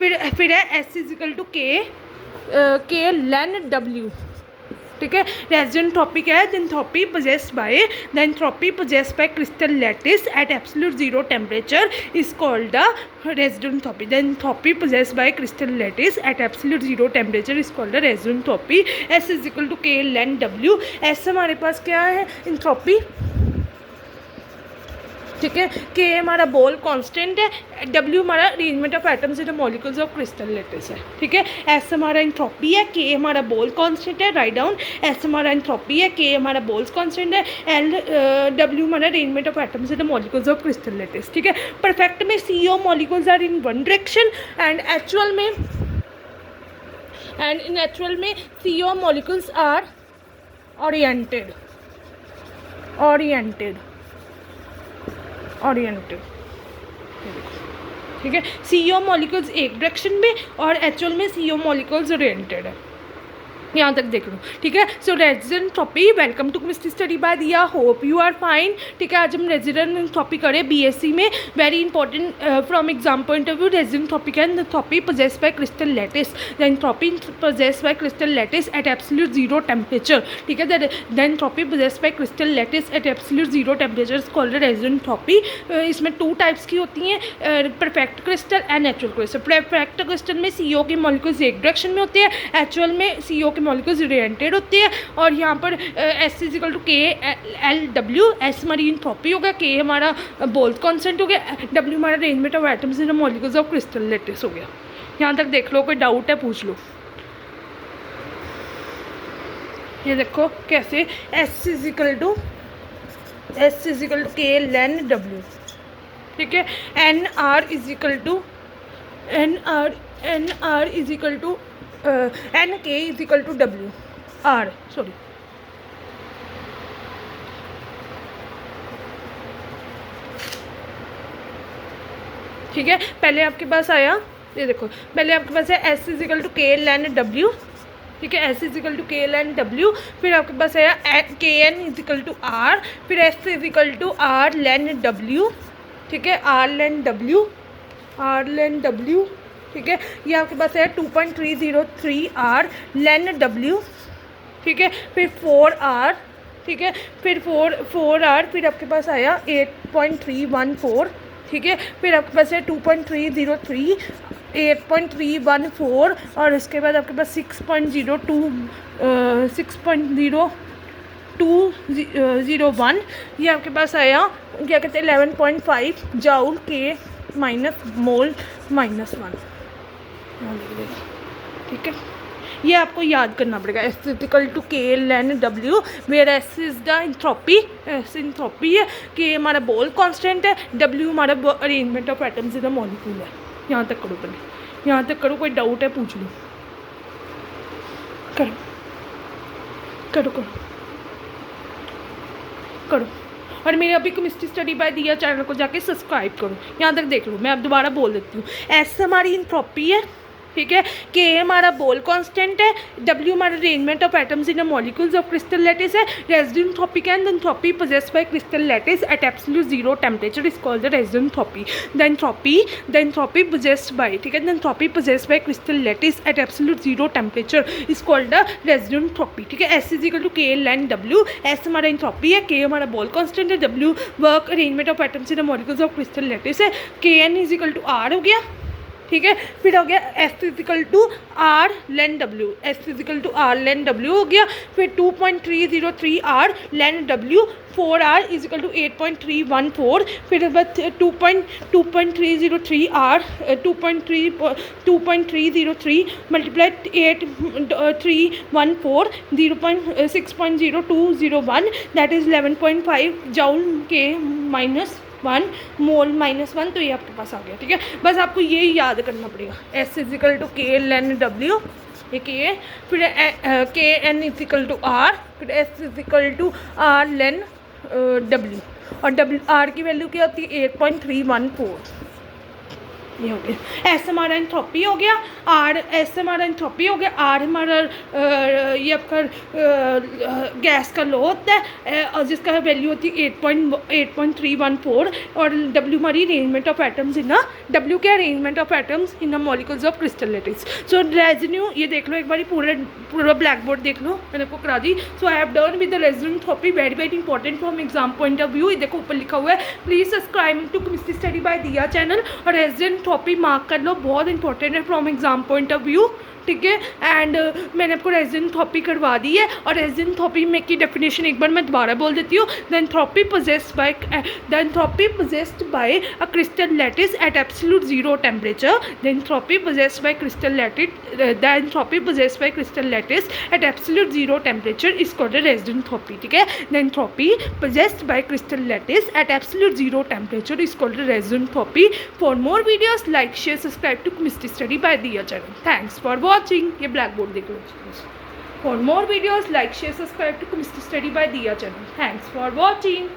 फिर है S is equal to K ln W, ठीक है। रेजिडेंट टॉपिक है the entropy possessed by crystal lattice at absolute zero temperature is called the resident entropy. The entropy possessed by crystal lattice at absolute zero temperature is called the resident entropy. S is equal to K ln W. S हमारे पास क्या है, एंथ्रोपी, ठीक है। K हमारा Boltz constant है, W हमारा arrangement of atoms in the molecules of crystal lattice है, ठीक है। एस हमारा एंथ्रोपी है, के हमारा बोल कांस्टेंट है, राइट डाउन। एस हमारा एंथ्रोपी है, के हमारा बोल्स कांस्टेंट है, एंड डब्ल्यू हमारा arrangement of atoms in the molecules of crystal lattice, ठीक है। परफेक्ट में CO molecules are in one direction and in actual में CO मॉलिक्यूल्स आर ओरिएंटेड, ठीक है। CO मॉलिक्यूल्स एक डायरेक्शन में और एक्चुअल में CO मॉलिक्यूल्स ओरिएंटेड है, यहाँ तक देख लो, ठीक है। So residual entropy, welcome to chemistry study by Diya, hope you are fine, ठीक है। आज हम रेजिडेंट एंथ्रोपी करें BSc में, very important from exam point of view. Residual entropy है entropy possessed by crystal lattice, the entropy possessed by crystal lattice at absolute zero temperature, ठीक है। The entropy possessed by crystal lattice at absolute zero temperature is called residual entropy. इसमें 2 types की होती हैं, perfect crystal and natural crystal. Perfect crystal में CO के molecules एक direction में होते हैं, एक्चुअल में CO के मॉलिक्यूल्स ओरिएंटेड होते हैं। और यहाँ पर S is equal to KLW, S हमारी एंथ्रोपी हो गया, K हमारा बोल्स कांस्टेंट हो गया, W हमारा arrangement of atoms in the molecules of crystal lattice हो गया। यहाँ तक देख लो, कोई डाउट है पूछ लो। ये देखो कैसे, S is equal to K lane W, ठीक है। NR is equal to NK is equal to W R, sorry, ठीक है। पहले आपके पास आया, ये देखो, पहले आपके पास है S is equal to K lane W, ठीक है। S is equal to K lane W। फिर आपके पास आया KN इजिकल टू R, फिर S is equal to R ln W, ठीक है। R लेन W, ठीक है। ये आपके पास है 2.303 R लेन W, ठीक है। फिर 4R, ठीक है। फिर 4R, फिर आपके पास आया 8.314, ठीक है। फिर आपके पास है 2.303, 8.314 और इसके बाद आपके पास 6.0201, ये आपके पास आया क्या कहते हैं 11.5 जाउल के माइनस मोल -1, ठीक है। ये आपको याद करना पड़ेगा, S equal to K lane W, where S is the entropy, S entropy है, K हमारा बोल कांस्टेंट है, W हमारा arrangement of atoms in the molecule है। यहाँ तक करो पहले, यहाँ तक करो, कोई डाउट है पूछ लो, करो करो करो करो। और मेरे अभी chemistry study by Diya channel को जाके सब्सक्राइब करो। यहाँ तक देख लो, मैं अब दोबारा बोल देती हूँ। S हमारी एंथ्रोपी है, ठीक है। K हमारा बोल कांस्टेंट है, W हमारा arrangement of atoms in the molecules of crystal lattice है। Residual entropy and entropy possessed by crystal lattice at absolute zero temperature is called the resident entropy. The entropy possessed by, ठीक है, the entropy possessed by crystal lattice at absolute zero temperature is called the resident entropy, ठीक है। S is equal to K lane W, S हमारा एंथ्रोपी है, K हमारा Boltz constant है, W work arrangement of atoms in the molecules of crystal lattice है, KN is equal to R हो गया, ठीक है। फिर हो गया S is equal to R ln W, S is equal to R ln W हो गया। फिर 2.303 R ln W, 4R is equal to 8.314, फिर बाद 2.303 R 2.303 multiply 8.314 6.0201, that is 11.5 joule K -1 मोल -1, तो ये आपके पास आ गया, ठीक है। बस आपको ये याद करना पड़ेगा, S is equal to K lane W, ये K है, फिर KN इजिकल टू R, फिर S is equal to R ln W, और R की वैल्यू क्या होती है 8.314, ये हो गया, एस हमारा एंट्रोपी हो गया, आर एस हमारा एंट्रोपी हो गया, आर हमारा ये आपका गैस का लो होता है और जिसका वैल्यू होती है 8.314 और डब्ल्यू हमारी arrangement of atoms in W क्या arrangement of atoms in molecules of crystal lattice. So residual ये देख लो एक बार पूरा ब्लैक बोर्ड देख लो, मैंने आपको करा दी। So I have done with the residual entropy, very very important from exam point of view. ये देखो ऊपर लिखा हुआ है please subscribe to chemistry study by Diya channel, और रेजिड्यू एंट्रोपी मार्क कर लो, बहुत इंपॉर्टेंट है from exam point of view, ठीक है। एंड मैंने आपको रेजिन थ्रॉपी करवा दी है, और रेजिन थ्रॉपी में की डेफिनेशन एक बार मैं दोबारा बोल देती हूँ। The entropy possessed by a crystal lattice at absolute zero temperature, the entropy possessed by crystal lattice at absolute zero temperature is called residual entropy, ठीक है। The entropy possessed by crystal lattice at absolute zero temperature is called residual entropy. For more videos like share subscribe to chemistry study by Diya channel. Thanks for watching। ये blackboard देख लो। For more videos like share subscribe to chemistry study by Diya channel। Thanks for watching।